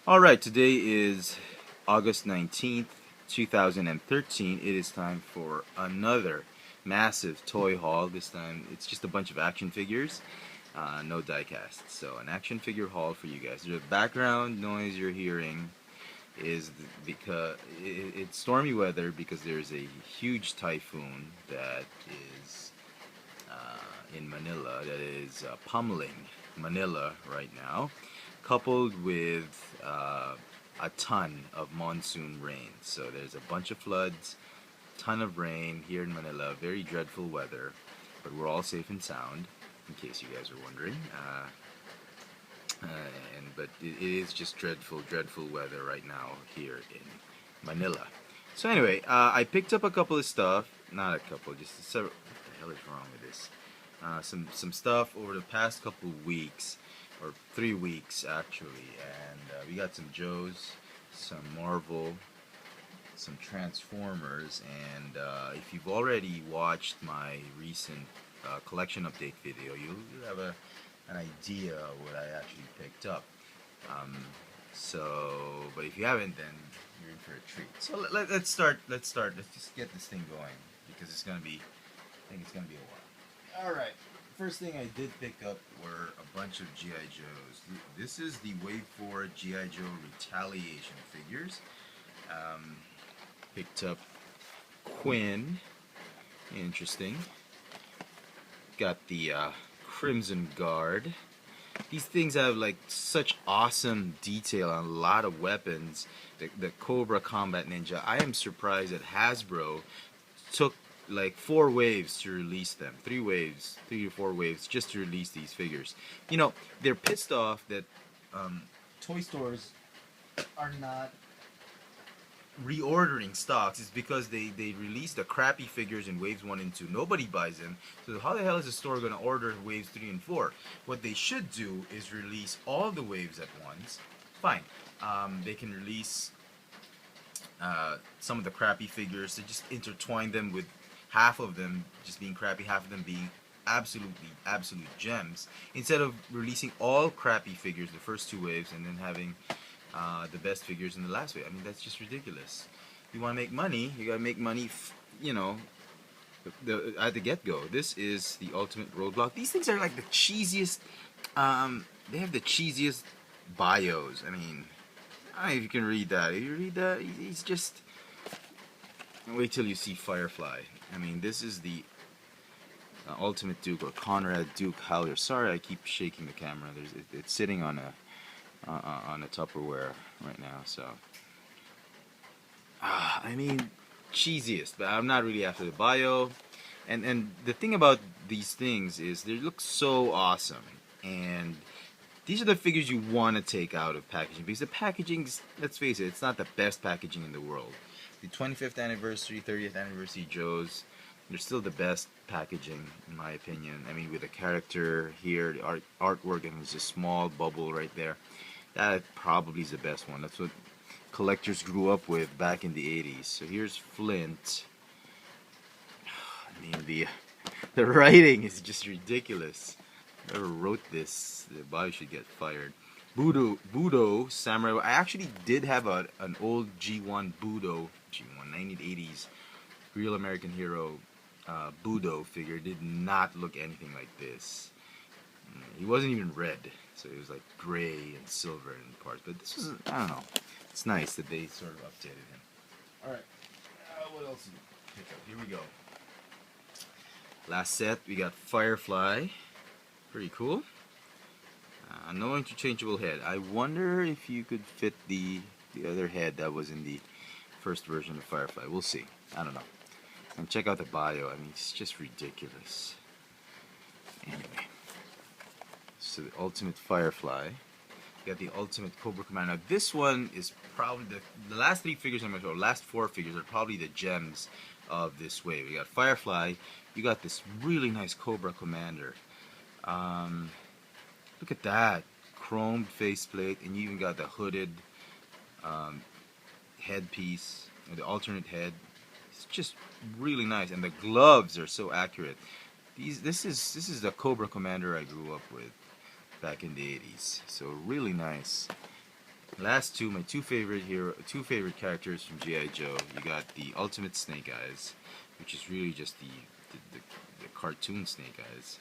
Alright, today is August 19th, 2013. It is time for another massive toy haul. This time it's just a bunch of action figures, no diecast. So an action figure haul for you guys. The background noise you're hearing is because it's stormy weather because there's a huge typhoon that is in Manila, that is pummeling Manila right now, coupled with a ton of monsoon rain. So there's a bunch of floods, ton of rain here in Manila, very dreadful weather, but we're all safe and sound, in case you guys are wondering. But it is just dreadful, dreadful weather right now here in Manila. So anyway, I picked up a couple of stuff, not a couple, just several. What the hell is wrong with this? Some stuff over the past couple of weeks, or 3 weeks actually, and we got some Joes, some Marvel, some Transformers, and if you've already watched my recent collection update video, you'll have an idea of what I actually picked up. But if you haven't, then you're in for a treat. So let's start. Let's just get this thing going because it's gonna be. I think it's gonna be a while. All right. First thing I did pick up were a bunch of G.I. Joes. This is the Wave 4 G.I. Joe Retaliation figures. Picked up Quinn. Interesting. Got the Crimson Guard. These things have like such awesome detail on a lot of weapons. The Cobra Combat Ninja. I am surprised that Hasbro took like 4 waves to release them. 3 waves, 3 to 4 waves just to release these figures. You know, they're pissed off that toy stores are not reordering stocks. It's because they release the crappy figures in waves 1 and 2. Nobody buys them. So how the hell is a store going to order waves 3 and 4? What they should do is release all the waves at once. Fine. They can release some of the crappy figures. They just intertwine them with half of them just being crappy, half of them being absolute gems, instead of releasing all crappy figures the first 2 waves and then having the best figures in the last wave. I mean, that's just ridiculous. You want to make money, you gotta make money, you know, at the get-go. This is the Ultimate Roadblock. These things are like the cheesiest. They have the cheesiest bios. I mean, I don't know if you can read that. If you read that, he's just. Wait till you see Firefly. I mean, this is the Ultimate Duke, or Conrad Duke Haller. Sorry, I keep shaking the camera. It's sitting on a Tupperware right now. So, I mean, cheesiest. But I'm not really after the bio. And the thing about these things is they look so awesome. And these are the figures you want to take out of packaging, because the packaging's, let's face it, it's not the best packaging in the world. The 25th anniversary, 30th anniversary Joes, they're still the best packaging in my opinion. I mean, with the character here, the artwork, and there's a small bubble right there. That probably is the best one. That's what collectors grew up with back in the 80s. So here's Flint. I mean, the writing is just ridiculous. Whoever wrote this, the body should get fired. Budo Samurai. I actually did have an old G1 Budo, G1 1980s Real American Hero Budo figure. Did not look anything like this. He wasn't even red, so it was like gray and silver in parts. But this was, I don't know. It's nice that they sort of updated him. All right, what else did we pick up? Here we go. Last set, we got Firefly. Pretty cool. No interchangeable head. I wonder if you could fit the other head that was in the first version of Firefly. We'll see. I don't know. And check out the bio. I mean, it's just ridiculous. Anyway, so the Ultimate Firefly. You got the Ultimate Cobra Commander. Now this one is probably the last 3 figures I'm going to show. Last 4 figures are probably the gems of this wave. You got Firefly. You got this really nice Cobra Commander. Look at that, chromed faceplate, and you even got the hooded headpiece, the alternate head. It's just really nice, and the gloves are so accurate. This is the Cobra Commander I grew up with back in the 80s. So really nice. Last two, my two favorite characters from G.I. Joe. You got the Ultimate Snake Eyes, which is really just the cartoon Snake Eyes.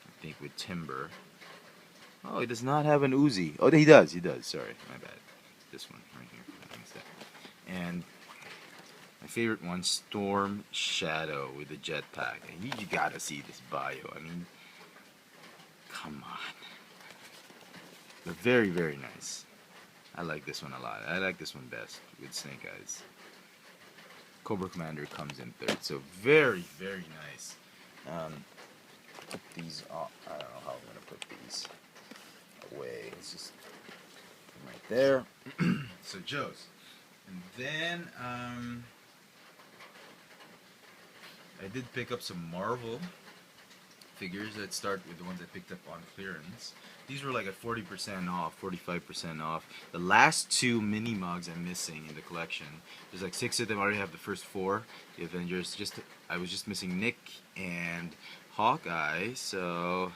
I think with Timber. Oh, he does not have an Uzi. Oh, he does. He does. Sorry, my bad. This one right here. I missed that. And my favorite one, Storm Shadow with the jetpack. And you gotta see this bio. I mean, come on. But very, very nice. I like this one a lot. I like this one best with Snake Eyes. Cobra Commander comes in third. So very, very nice. Put these off. I don't know how I'm gonna put these away. It's just right there. So Joe's. And then I did pick up some Marvel figures. Let's start with the ones I picked up on clearance. These were like at 40% off, 45% off. The last two mini mugs I'm missing in the collection. There's like 6 of them. I already have the first 4. The Avengers. I was just missing Nick and Hawkeye. So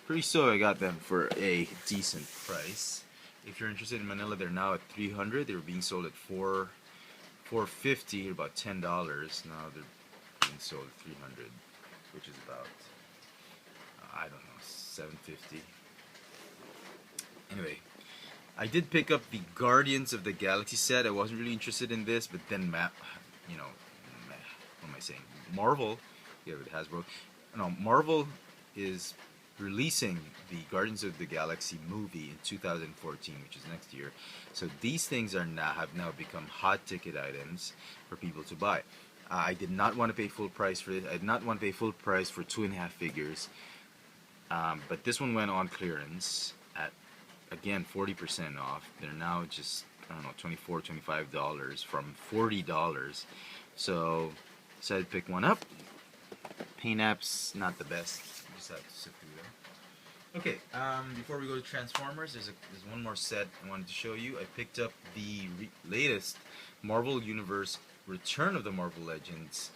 pretty sure I got them for a decent price. If you're interested in Manila, they're now at $300. They were being sold at $450, about $10. Now they're being sold at $300, which is about I don't know, $750. Anyway, I did pick up the Guardians of the Galaxy set. I wasn't really interested in this, but then what am I saying? Marvel, yeah, with Hasbro. No, Marvel is releasing the Guardians of the Galaxy movie in 2014, which is next year. So these things have now become hot ticket items for people to buy. I did not want to pay full price for this. I did not want to pay full price for 2.5 figures. But this one went on clearance at, again, 40% off. They're now just, I don't know, $24, $25 from $40. So decided to pick one up. Paint apps, not the best. You just have to sift through them. Okay, before we go to Transformers, there's one more set I wanted to show you. I picked up the latest Marvel Universe Return of the Marvel Legends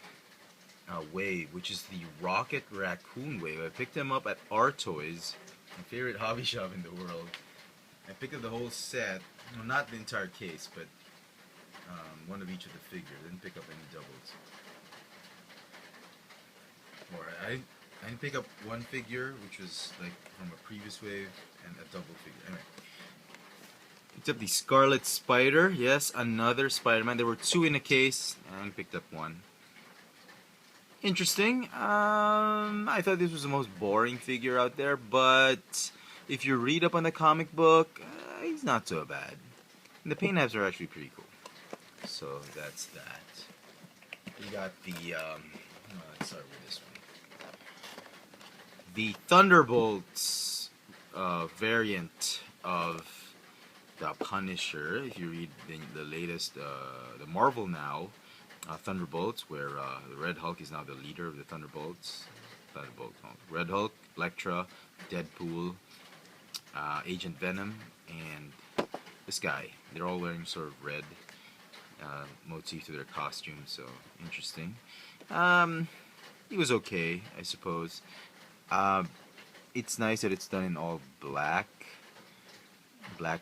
wave, which is the Rocket Raccoon wave. I picked them up at R Toys, my favorite hobby shop in the world. I picked up the whole set, well, not the entire case, but one of each of the figures. I didn't pick up any doubles. Or I didn't pick up one figure, which was like from a previous wave, and a double figure. Anyway, picked up the Scarlet Spider. Yes, another Spider-Man. There were 2 in a case, and I picked up one. Interesting. I thought this was the most boring figure out there, but if you read up on the comic book, he's not so bad. And the paint apps are actually pretty cool. So that's that. We got the, let's start with this one. The Thunderbolts variant of the Punisher. If you read the latest, the Marvel Now, Thunderbolts, where the Red Hulk is now the leader of the Thunderbolts. Red Hulk, Elektra, Deadpool, Agent Venom, and this guy. They're all wearing sort of red motif to their costume, so interesting. He was okay, I suppose. It's nice that it's done in all black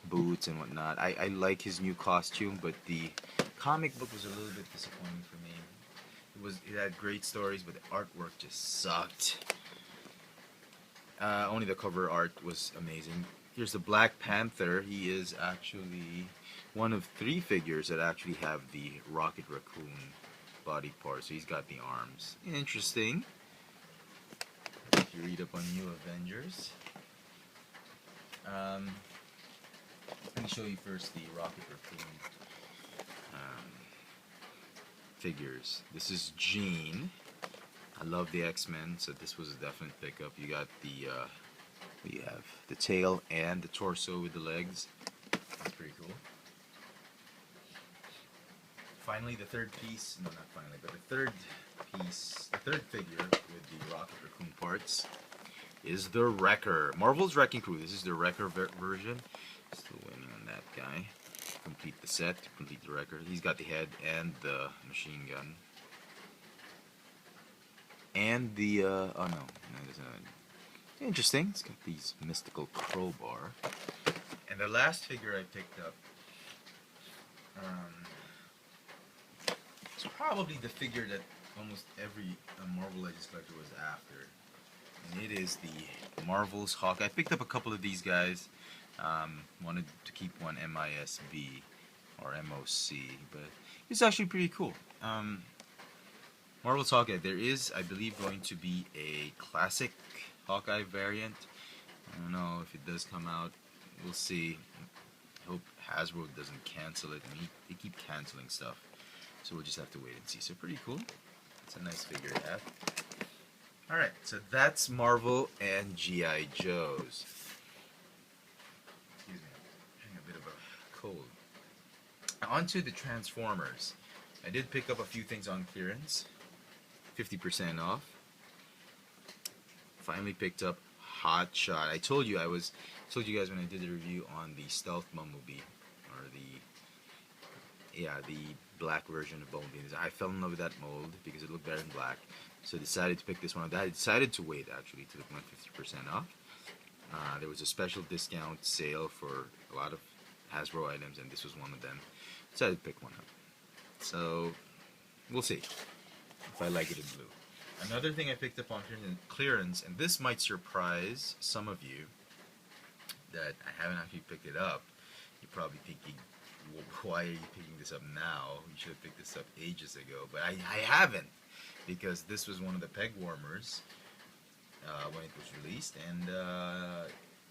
boots and whatnot. I like his new costume, but the comic book was a little bit disappointing for me. It had great stories, but the artwork just sucked. Only the cover art was amazing. Here's the Black Panther. He is actually one of 3 figures that actually have the Rocket Raccoon body part. So he's got the arms. Interesting. If you read up on New Avengers. Let me show you first the Rocket Raccoon figures. This is Jean. I love the X-Men, so this was a definite pickup. You got the we have the tail and the torso with the legs. That's pretty cool. Finally, the third piece. No, not finally, but the third piece, the third figure with the Rocket Raccoon parts is the Wrecker. Marvel's Wrecking Crew. This is the Wrecker version. Still waiting on that guy. Complete the set, complete the Wrecker. He's got the head and the machine gun. And the, oh no, there's another. Interesting, it's got these mystical crowbar. And And the last figure I picked up, it's probably the figure that almost every Marvel Legends collector was after. And it is the Marvel's Hawkeye. I picked up a couple of these guys. Wanted to keep one MISB or MOC, but it's actually pretty cool. Marvel's Hawkeye. There is, I believe, going to be a classic Hawkeye variant. I don't know if it does come out. We'll see. I hope Hasbro doesn't cancel it. I mean, they keep canceling stuff, so we'll just have to wait and see. So pretty cool. It's a nice figure to have. Alright, so that's Marvel and G.I. Joes. Excuse me, I'm having a bit of a cold. On to the Transformers. I did pick up a few things on clearance. 50% off. Finally picked up Hot Shot. I told you you guys when I did the review on the Stealth Bumblebee, or the black version of Bumblebee. I fell in love with that mold because it looked better in black, so I decided to pick this one up. I decided to wait actually to look 50% off. There was a special discount sale for a lot of Hasbro items, and this was one of them. Decided to pick one up. So we'll see if I like it in blue. Another thing I picked up on clearance, and this might surprise some of you that I haven't actually picked it up. You're probably thinking, why are you picking this up now? You should have picked this up ages ago. But I haven't, because this was one of the peg warmers when it was released, and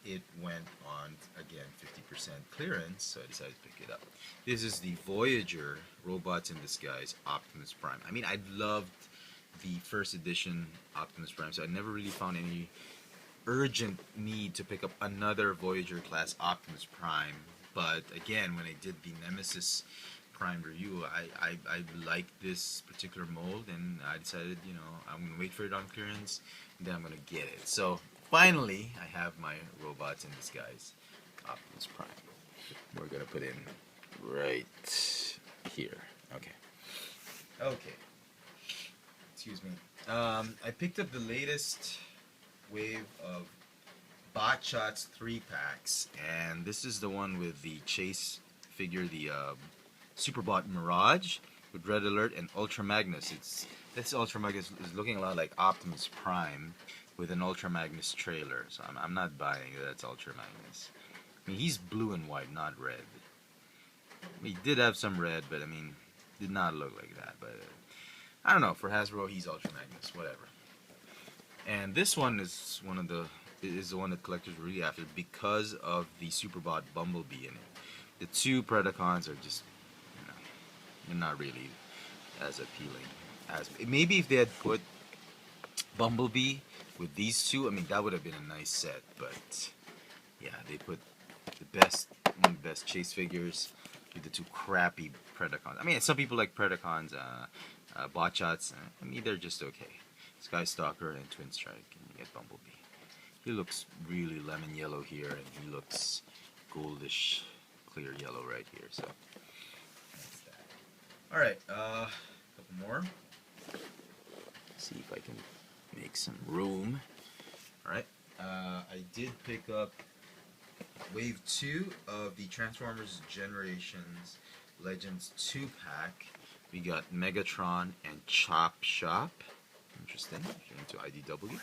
it went on, again, 50% clearance, so I decided to pick it up. This is the Voyager Robots in Disguise Optimus Prime. I mean, I loved the first edition Optimus Prime, so I never really found any urgent need to pick up another Voyager class Optimus Prime. But again, when I did the Nemesis Prime review, I liked this particular mold, and I decided, you know, I'm going to wait for it on clearance, and then I'm going to get it. So finally, I have my Robots in Disguise Optimus Prime. We're going to put in right here. Okay. Okay. Excuse me. I picked up the latest wave of Bot Shots 3-packs, and this is the one with the Chase figure, the Superbot Mirage with Red Alert and Ultra Magnus. This Ultra Magnus is looking a lot like Optimus Prime with an Ultra Magnus trailer, so I'm not buying that it's Ultra Magnus. I mean, he's blue and white, not red. I mean, he did have some red, but I mean, did not look like that. But I don't know. For Hasbro, he's Ultra Magnus, whatever. And this one is the one that collectors were really after because of the Superbot Bumblebee in it. The two Predacons are just, you know, they're not really as appealing as maybe if they had put Bumblebee with these two. I mean, that would have been a nice set. But yeah, they put one of the best Chase figures with the two crappy Predacons. I mean, some people like Predacons, Bot Shots. I mean, they're just okay. Sky Stalker and Twin Strike, and you get Bumblebee. He looks really lemon yellow here, and he looks goldish, clear yellow right here. So that's that. All right, a couple more. See if I can make some room. All right, I did pick up Wave 2 of the Transformers Generations Legends 2-pack. We got Megatron and Chop Shop. Interesting, into IDW.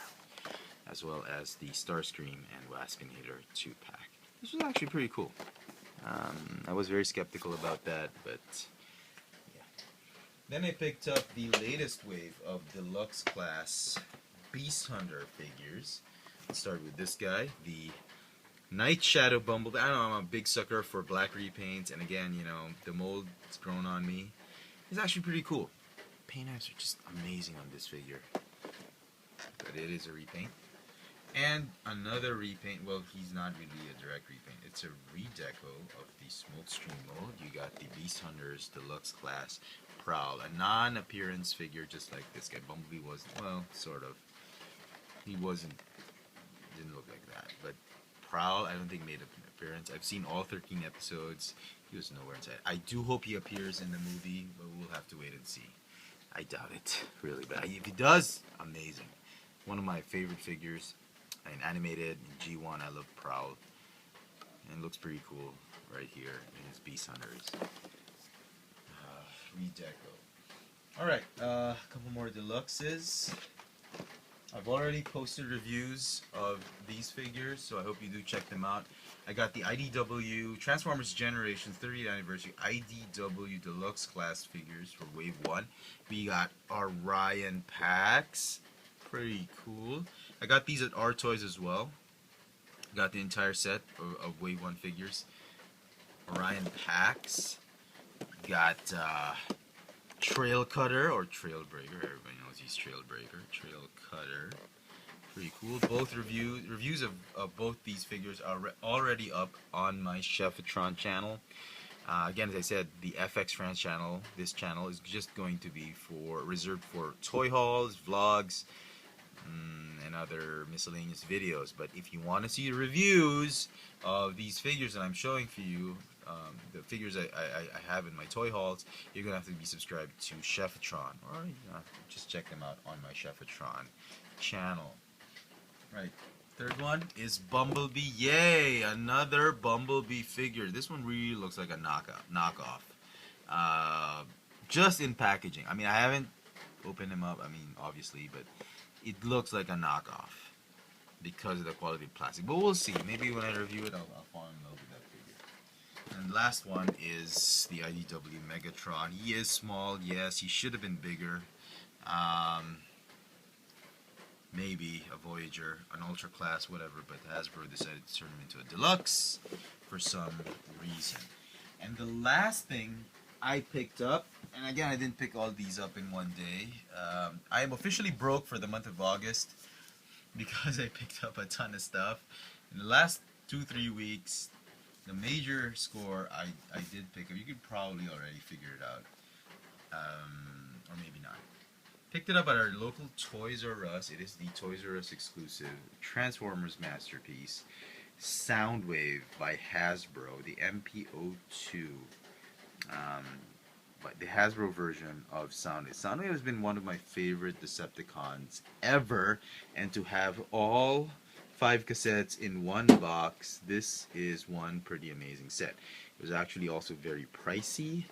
As well as the Starscream and Waspinator 2-pack. This was actually pretty cool. I was very skeptical about that, but yeah. Then I picked up the latest wave of Deluxe Class Beast Hunter figures. Let's start with this guy, the Night Shadow Bumblebee. I don't know, I'm a big sucker for black repaints, and again, you know, the mold's grown on me. It's actually pretty cool. Paint apps are just amazing on this figure. But it is a repaint. And another repaint, well, he's not really a direct repaint. It's a redeco of the Smokescreen mold. You got the Beast Hunters Deluxe Class Prowl, a non-appearance figure just like this guy. Bumblebee was, well, sort of. He didn't look like that. But Prowl, I don't think made an appearance. I've seen all 13 episodes. He was nowhere inside. I do hope he appears in the movie, but we'll have to wait and see. I doubt it, really. But if he does, amazing. One of my favorite figures. In animated, in G1, I love Prowl. and looks pretty cool right here in his Beast Hunters redeco. Alright, a couple more deluxes. I've already posted reviews of these figures, so I hope you do check them out. I got the IDW Transformers Generations 30th Anniversary IDW Deluxe Class figures for Wave 1. We got Orion packs. Pretty cool. I got these at R Toys as well. Got the entire set of Wave 1 figures. Orion packs. Got Trail Cutter or Trailbreaker. Everybody knows he's Trailbreaker. Trail Cutter. Pretty cool. Both reviews of both these figures are already up on my Chefitron channel. Again, as I said, the fxfranz channel, this channel is just going to be reserved for toy hauls, vlogs, and other miscellaneous videos. But if you want to see the reviews of these figures that I'm showing for you, the figures I have in my toy hauls, you're going to have to be subscribed to Chefitron, or just check them out on my Chefitron channel. Right, third one is Bumblebee. Yay, another Bumblebee figure. This one really looks like a knockoff. Just in packaging. I mean, I haven't opened him up, I mean, obviously, but it looks like a knockoff because of the quality of plastic. But we'll see. Maybe when I review it, I'll fall in love with that figure. And last one is the IDW Megatron. He is small, yes. He should have been bigger. Maybe a Voyager, an Ultra Class, whatever, but Hasbro decided to turn him into a deluxe for some reason. And the last thing I picked up, and again, I didn't pick all these up in one day. I am officially broke for the month of August because I picked up a ton of stuff. In the last 2-3 weeks, the major score I did pick up, you could probably already figure it out, or maybe not. Picked it up at our local Toys R Us. It is the Toys R Us exclusive Transformers Masterpiece Soundwave by Hasbro, the MPO2. But the Hasbro version of Soundwave. Soundwave has been one of my favorite Decepticons ever, and to have all 5 cassettes in one box, this is one pretty amazing set. It was actually also very pricey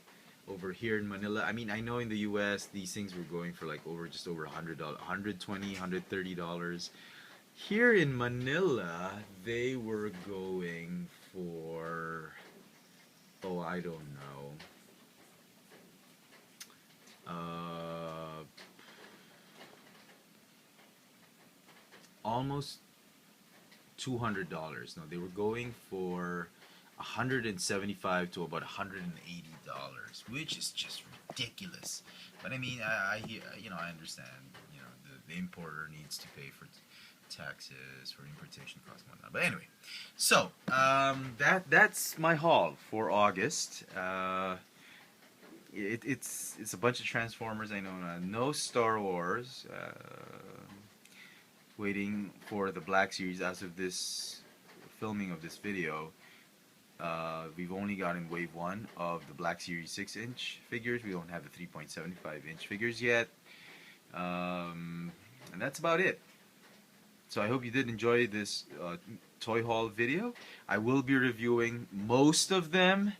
over here in Manila. I mean, I know in the US these things were going for like just over $100, $120, $130. Here in Manila, they were going for, oh, I don't know, almost $200. No, they were going for $175 to about $180, which is just ridiculous. But I mean, I understand. You know, the importer needs to pay for taxes, for importation costs, and whatnot. But anyway, so that's my haul for August. It's a bunch of Transformers. I know, no Star Wars. Waiting for the Black Series as of this filming of this video. We've only gotten Wave 1 of the Black Series 6-inch figures. We don't have the 3.75-inch figures yet. And that's about it. So I hope you did enjoy this toy haul video. I will be reviewing most of them,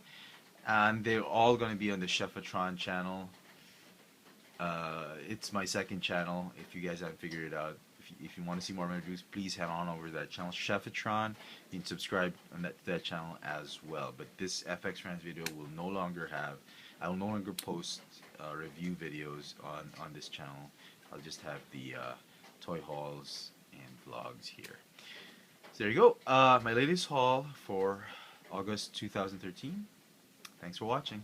and they're all going to be on the Chefitron channel. It's my second channel, if you guys haven't figured it out. If you want to see more of my reviews, please head on over to that channel, Chefitron. You can subscribe on that channel as well. But this fxfranz video will no longer have, I will no longer post review videos on this channel. I'll just have the toy hauls and vlogs here. So there you go, my latest haul for August 2013. Thanks for watching.